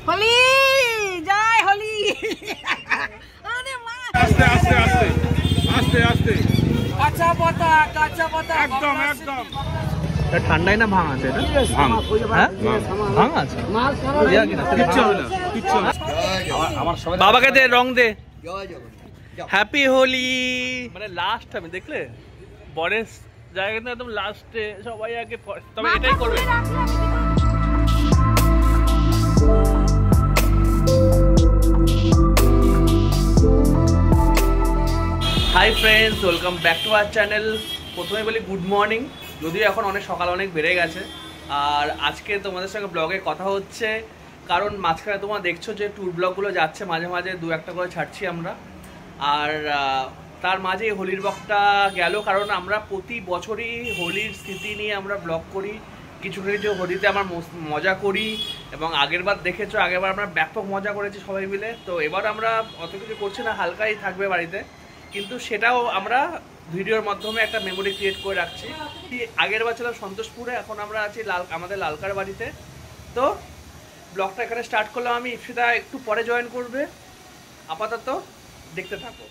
হোলি জয় হোলি। আস্তে আস্তে আস্তে আস্তে আস্তে কাঁচা পাতা একদম একদম। ঠান্ডায় না ভাঙ আছে? ভাঙ, হ্যাঁ ভাঙ আছে। কিচ্ছু হবে না, কিচ্ছু হবে না। বাবাকে দে, রং দে। হ্যাপি হোলি। মানে লাস্ট আমি দেখলে বরের জায়গাটা একদম লাস্টে সবাই আগে, তবে এটাই করবে। Hi friends, welcome back to our channel. প্রথমে বলি গুড মর্নিং, যদিও এখন অনেক সকাল অনেক বেড়ে গেছে। আর আজকে তোমাদের সঙ্গে ব্লগে কথা হচ্ছে, কারণ মাঝখানে তোমরা দেখছো যে ট্যুর ব্লগগুলো যাচ্ছে, মাঝে মাঝে দু একটা করে ছাড়ছি আমরা। আর তার মাঝে হোলির ব্লগটা গেল, কারণ আমরা প্রতি বছরই হোলির স্মৃতি নিয়ে আমরা ব্লগ করি, কিছু কিছু হোলিতে আমরা মজা করি। এবং আগেরবার দেখেছো, আগেরবার আমরা ব্যাপক মজা করেছি সবাই মিলে। তো এবার আমরা অত কিছু করছি না, হালকাই থাকবে বাড়িতে, কিন্তু সেটাও আমরা ভিডিওর মাধ্যমে একটা মেমোরি ক্রিয়েট করে রাখছি। আগের বার ছিলাম সন্তোষপুরে, এখন আমরা আছি আমাদের লালকার বাড়িতে। তো ব্লগটা এখানে স্টার্ট করলাম আমি, ইপসিতা একটু পরে জয়েন করবে। আপাতত দেখতে থাকো।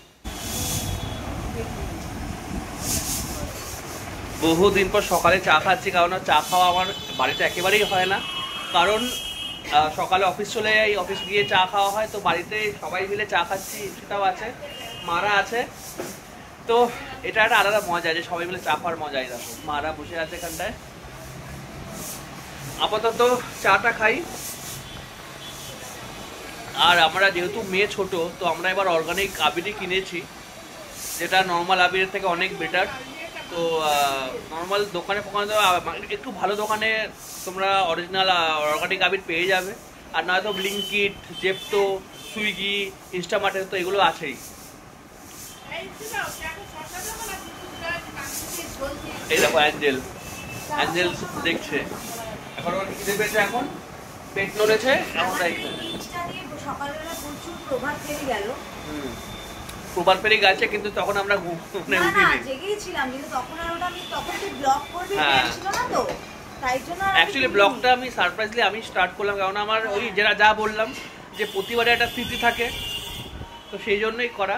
বহুদিন পর সকালে চা খাচ্ছি, কারণ চা খাওয়া আমার বাড়িতে একেবারেই হয় না। কারণ সকালে অফিস চলে যাই, অফিস গিয়ে চা খাওয়া হয়, তো বাড়িতে সবাই মিলে চা খাচ্ছি। ইপসিতাও আছে, মারা আছে। তো এটা একটা আলাদা মজা, যে সবাই মিলে চা খাওয়ার মজাই। দেখো মারা বসে আছে এখানটায়। আপাতত চাটা খাই। আর আমরা যেহেতু মেয়ে ছোট, তো আমরা এবার অর্গানিক আবিরই কিনেছি, যেটা নর্মাল আবিরের থেকে অনেক বেটার। তো নর্মাল দোকানে একটু ভালো দোকানে তোমরা অরিজিনাল অর্গানিক আবির পেয়ে যাবে। আর নয়তো ব্লিঙ্কিট, জেপ্টো, সুইগি, ইনস্টামার্টে তো এগুলো আছেই। এই দেখো অ্যাঞ্জেল দেখছে, এখন খিদে পেয়েছে, এখন পেট নড়েছে, এখন প্রভাত ফেরি গেছে, কিন্তু তখন আমরা অ্যাকচুয়ালি ব্লগটা আমি সারপ্রাইজলি আমি স্টার্ট করলাম, কারণ আমার ওই যা বললাম যে প্রতিবারে একটা স্মৃতি থাকে, তো সেই জন্যই করা।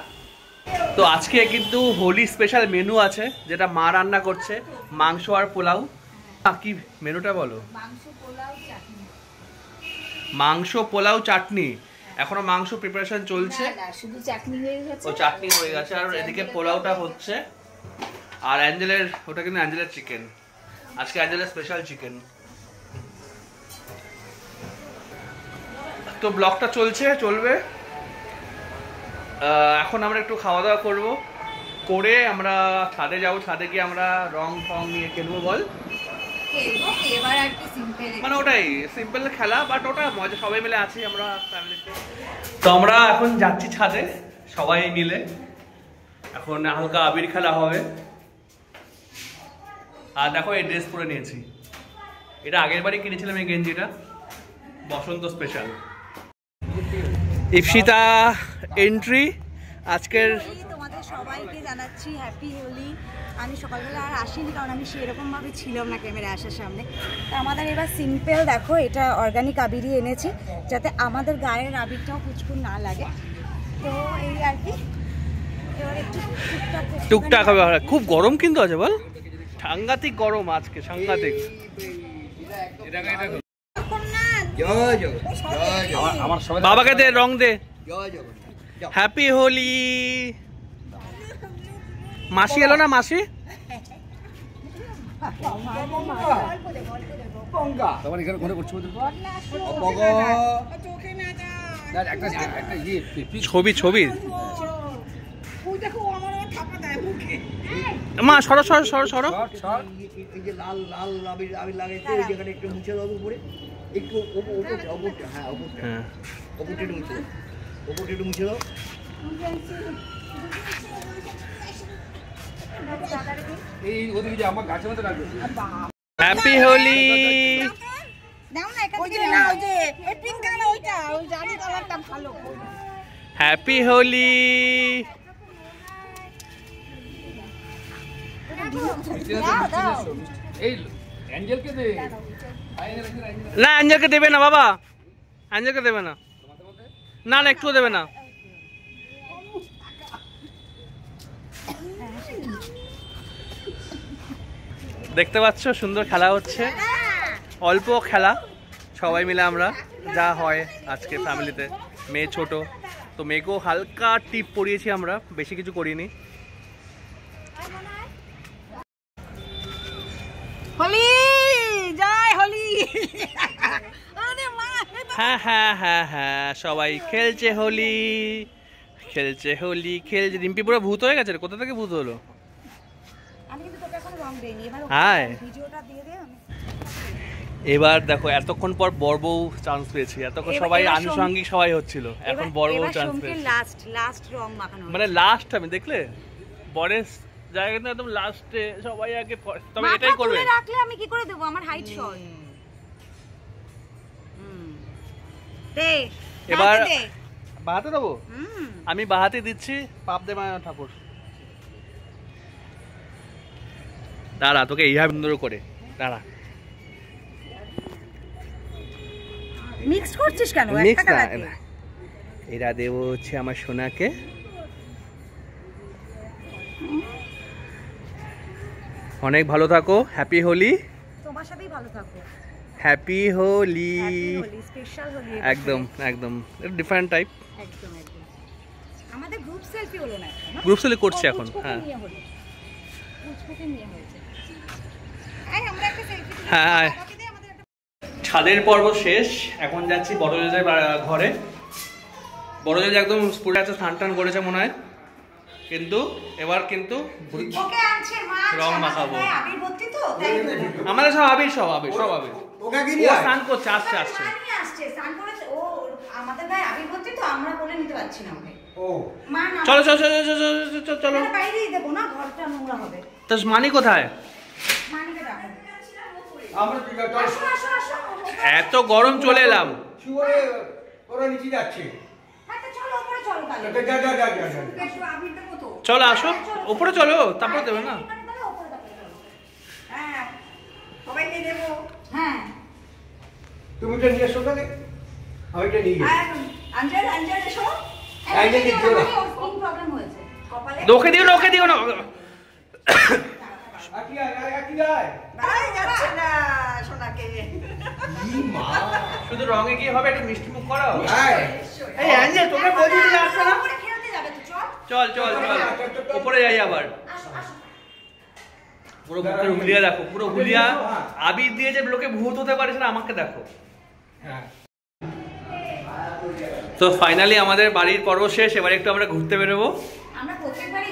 তো আজকে কিন্তু হোলি স্পেশাল মেনু আছে, যেটা মা রান্না করছে, মাংস আর পোলাও। কি মেনুটা বলো? মাংস পোলাও চাটনি। এখনো মাংস প্রিপারেশন চলছে, শুধু চাটনি হয়ে গেছে। ও চাটনি হয়ে গেছে, আর এদিকে পোলাওটা হচ্ছে। আর অ্যাঞ্জেলের, ওটা কিন্তু অ্যাঞ্জেলের চিকেন, আজকে অ্যাঞ্জেলের স্পেশাল চিকেন। তো ব্লগটা চলবে। এখন আমরা একটু খাওয়া দাওয়া করবো, করে আমরা ছাদে যাবো। ছাদে গিয়ে আমরা রং ফং নিয়ে খেলবো। বল, মানে ওটাই সিম্পল খেলা, বাট ওটা মজা, সবাই মিলে আছি আমরা ফ্যামিলিতে। তো আমরা এখন যাচ্ছি ছাদে সবাই মিলে, এখন হালকা আবির খেলা হবে। আর দেখো এই ড্রেস পরে নিয়েছি, এটা আগের বারই কিনেছিলাম এই গেঞ্জিটা, বসন্ত স্পেশাল। ইপসিতা এন্ট্রি আজকের। তোমাদের সবাইকে জানাচ্ছি হ্যাপি হোলি। আমি সকালবেলা আর আসিনি, কারণ আমি সেরকম ভাবে ছিলাম না ক্যামেরা আসার সামনে। তো আমাদের এবার সিম্পল, দেখো এটা অর্গানিক আবিরই এনেছি, যাতে আমাদের গায়ের আবিরটাও কুচকুন না লাগে। তো এই আর কি, এবার একটু টুকটাক হবে। খুব গরম কিন্তু আছে, বল, সাংঘাতিক গরম আজকে, সাংঘাতিক। বাবাকে দে, রং দে। হ্যাপি হোলি। মাসি এলো না? মাসি ছবি মা, সরো সরো সরো সরো। লাল লাল আবির লাগাইতে ওই জায়গাটা একটু মুছে দাও, উপরে একটু, হ্যাঁ ওপরটা একটু মুছে দাও। এই ওদিকে আমার গাছের মধ্যে রাখবে। হ্যাপি হোলি। হ্যাপি হোলি। এই অ্যাঞ্জেলকে দে। না, অ্যাঞ্জেলকে দেবে না বাবা। আঞ্জলকে দেবে না, না না একটুও দেবে না। দেখতে পাচ্ছ সুন্দর খেলা হচ্ছে, অল্প খেলা, সবাই মিলে আমরা যা হয় আজকে ফ্যামিলিতে। মেয়ে ছোট তো, মেয়েকেও হালকা টিপ পরিয়েছি আমরা, বেশি কিছু করিনি। হোলি জয় হোলি। হ্যাঁ হ্যাঁ হ্যাঁ হ্যাঁ, সবাই খেলছে হোলি, খেলছে হোলি, খেলছে। রিম্পি পুরো ভূত হয়ে গেছে, কোথা থেকে ভূত হলো? আমি কিন্তু তোকে এখন রং দেইনি, এবার হায়, ভিডিওটা দিয়ে দে। আমি এবার দেখো এতক্ষণ পর বড় বউ চান্স পেয়েছি, এতক্ষণ সবাই আনুষঙ্গিক সবাই হচ্ছিল, এখন বড় বউ চান্স পেয়েছি। লাস্ট রং মাখানো, মানে লাস্ট আমি দেখলে বরের জায়গাটা একদম লাস্টে সবাই আগে, তবে এটাই করবে। রাখলে আমি কি করে দেব, আমার হাইট শর্ট। দে এবার বাহাতে দেবো, আমি বাহাতে দিচ্ছি, পাপ দে মা ঠাকুর। দাঁড়া তোকে এইভাবে সুন্দর করে দাঁড়া। মিক্স করছিস কেন? মিক্স না, এরা দেবো হচ্ছে আমার সোনাকে। অনেক ভালো থাকো, হ্যাপি হোলি। তোমার সাথেই ভালো থাকো, হ্যাপি হোলি। স্পেশাল হোলি, একদম একদম ডিফারেন্ট টাইপ। একদম একদম। আমাদের গ্রুপ সেলফি হলো না, গ্রুপ সেলফি করছি এখন। হ্যাঁ হ্যাঁ, ছাদের পর্ব শেষ, এখন যাচ্ছি বড়জের ঘরে। বড়জের একদম স্কুলে আছে, স্নান টান করেছে মনে হয়, কিন্তু এবার কিন্তু রং মাখাবো। আমাদের সব আবির, সব আবির, সব আবির। স্নান করছে, আসছে আসছে। চলো চলো চলো চলো চলো। তো মানি কোথায়? এত গরম চলে এলাম। চলো আসো, উপরে চলো, তারপর দেবে না। তুমি তো নিয়ে এসো তাহলে, আমি তো নিয়ে ওকে দিও না, ওকে দিও না। শুধু রঙে কি হবে, একটু মিষ্টি মুখ করাও। এই অ্যাঞ্জেল তোকে বলছি না, আসবে না। চল চল চল, উপরে যাই আবার। পুরো মুখের হুলিয়া দেখো, পুরো হুলিয়া। আবির দিয়ে যে লোকে ভূত হতে পারে সেটা আমাকে দেখো। তো ফাইনালি আমাদের বাড়ির পর্ব শেষ, এবার একটু আমরা ঘুরতে বেরোবো। আমরা প্রত্যেকবারই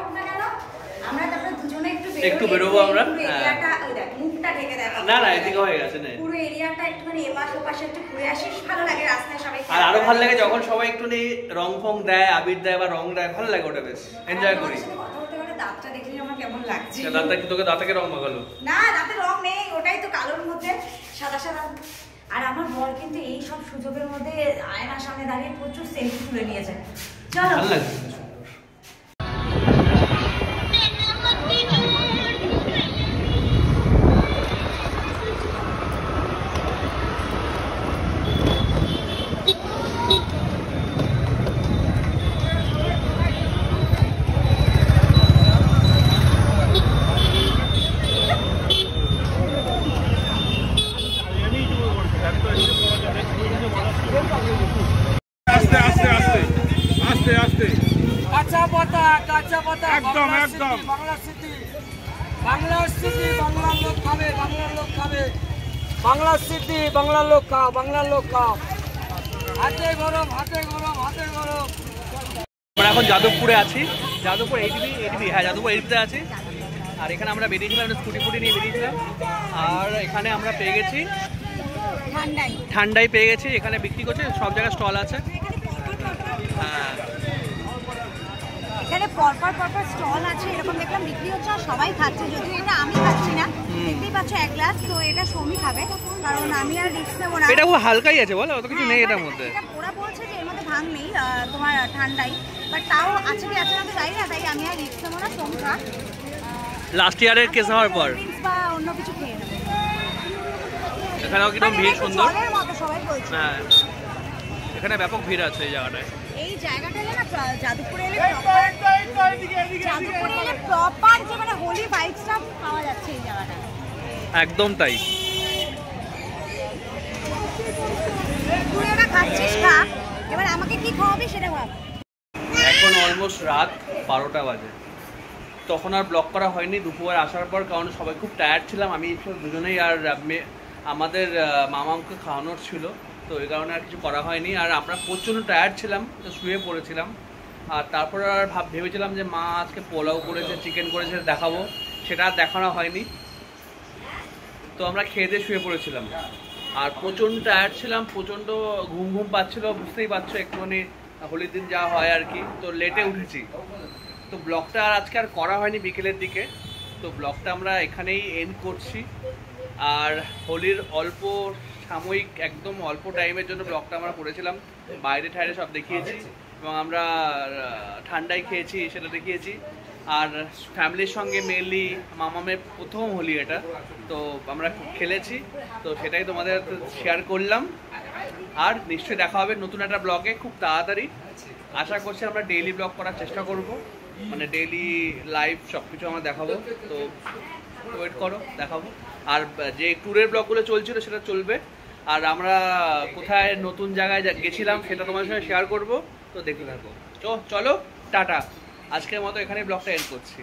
আমরা তারপরে দুজনে একটু বেরোবো আমরা। মুখটা ঢেকে দেখো। না না, এদিকে হয়ে গেছে না, পুরো এরিয়াটা একটুখানি এপাশ ওপাশে একটু ঘুরে আসিস, ভালো লাগে রাস্তায় সবাই। আর আরো ভালো লাগে যখন সবাই একটু রং ফং দেয়, আবির দেয় বা রং দেয়, ভালো লাগে, ওটা বেশ এনজয় করি। কথা বলতে গেলে দাঁতটা দেখলে আমার কেমন লাগছে। দাঁতটা কি তোকে দাঁতকে রং মাখালো? না, দাঁতে রং নেই, ওটাই তো কালোর মধ্যে সাদা সাদা। আর আমার বর কিন্তু এই সব সুযোগের মধ্যে আয়নার সামনে দাঁড়িয়ে প্রচুর সেলফি তুলে নিয়েছে। চলো, ভালো লাগছে। আস্তে আস্তে আস্তে আস্তে আস্তে, কাঁচা পাতা একদম একদম। বাংলার স্মৃতি, বাংলার স্মৃতি, বাংলার লোক খাবে, বাংলার লোক খাবে, বাংলার স্মৃতি, বাংলার লোক খাও, বাংলার লোক খাও। হাতে গরম, হাতে গরম, হাতে গরম। আমরা এখন যাদবপুরে আছি, যাদবপুর এডিবি, হ্যাঁ যাদবপুর এডিবিতে আছি। আর এখানে আমরা বেরিয়েছিলাম, স্কুটি ফুটি নিয়ে বেরিয়েছিলাম। আর এখানে আমরা পেয়ে গেছি ঠান্ডাই পেয়ে গেছি, এখানে বিক্রি করছে, সব জায়গায় স্টল আছে। হ্যাঁ, এখানে পরপর স্টল আছে, এরকম দেখলাম বিক্রি হচ্ছে, আর সবাই খাচ্ছে। যদিও এটা আমি খাচ্ছি না, দেখতেই পাচ্ছ এক গ্লাস, তো এটা সৌমি খাবে, কারণ আমি আর রিস্ক নেবো না। এটা খুব হালকাই আছে বলো, অত কিছু নেই এটার মধ্যে। ওরা বলছে যে এর মধ্যে ভাঙ নেই, তোমার ঠান্ডাই, বাট তাও আছে কি আছে না তো জানি না, তাই আমি আর রিস্ক নেবো না। সৌমি খা, লাস্ট ইয়ারের কেস হওয়ার পর বা অন্য কিছু খেয়ে নেবে। এখানেও কিরকম ভিড় সুন্দর। জলের মতো সবাই বলছে। হ্যাঁ, এখানে ব্যাপক ভিড় আছে এই জায়গাটায়। এই জায়গাটা না যাদবপুরে এলে প্রপার যে মানে হোলি ভাইবসটা পাওয়া যাচ্ছে এই জায়গাটা। একদম তাই। তুই ওটা খাচ্ছিস খা, এবার আমাকে কি খাওয়াবি সেটা ভাব। এখন অলমোস্ট রাত 12টা বাজে, তখন আর ব্লগ করা হয়নি দুপুরে আসার পর, কারণ সবাই খুব টায়ার্ড ছিলাম, আমি দুজনেই, আর আমাদের মামাকে খাওয়ানোর ছিল, তো এই কারণে আর কিছু করা হয়নি। আর আমরা প্রচণ্ড টায়ার্ড ছিলাম, তো শুয়ে পড়েছিলাম। আর তারপর আর ভেবেছিলাম যে মা আজকে পোলাও করেছে, চিকেন করেছে, দেখাবো, সেটা আর দেখানো হয়নি। তো আমরা খেয়ে দিয়ে শুয়ে পড়েছিলাম, আর প্রচণ্ড টায়ার্ড ছিলাম, প্রচণ্ড ঘুম ঘুম পাচ্ছিলো, বুঝতেই পারছো একটুখানি হোলির দিন যা হয় আর কি। তো লেটে উঠেছি, তো ব্লগটা আর আজকে আর করা হয়নি বিকেলের দিকে, তো ব্লগটা আমরা এখানেই এন্ড করছি। আর হোলির অল্প সাময়িক একদম অল্প টাইমের জন্য ব্লগটা আমরা করেছিলাম, বাইরে ঠাইরে সব দেখিয়েছি, এবং আমরা ঠান্ডাই খেয়েছি সেটা দেখিয়েছি। আর ফ্যামিলির সঙ্গে মেনলি মামামের প্রথম হোলি এটা, তো আমরা খেলেছি, তো সেটাই তোমাদের শেয়ার করলাম। আর নিশ্চয়ই দেখা হবে নতুন একটা ব্লগে খুব তাড়াতাড়ি। আশা করছি আমরা ডেইলি ব্লগ করার চেষ্টা করব, মানে ডেইলি লাইভ সব কিছু আমরা দেখাবো, তো ওয়েট করো, দেখাবো। আর যে ট্যুরের ব্লগগুলো চলছিল সেটা চলবে, আর আমরা কোথায় নতুন জায়গায় গেছিলাম সেটা তোমাদের সঙ্গে শেয়ার করবো, তো দেখতে থাকো। চলো টাটা, আজকের মতো এখানেই ব্লগটা এন্ড করছি।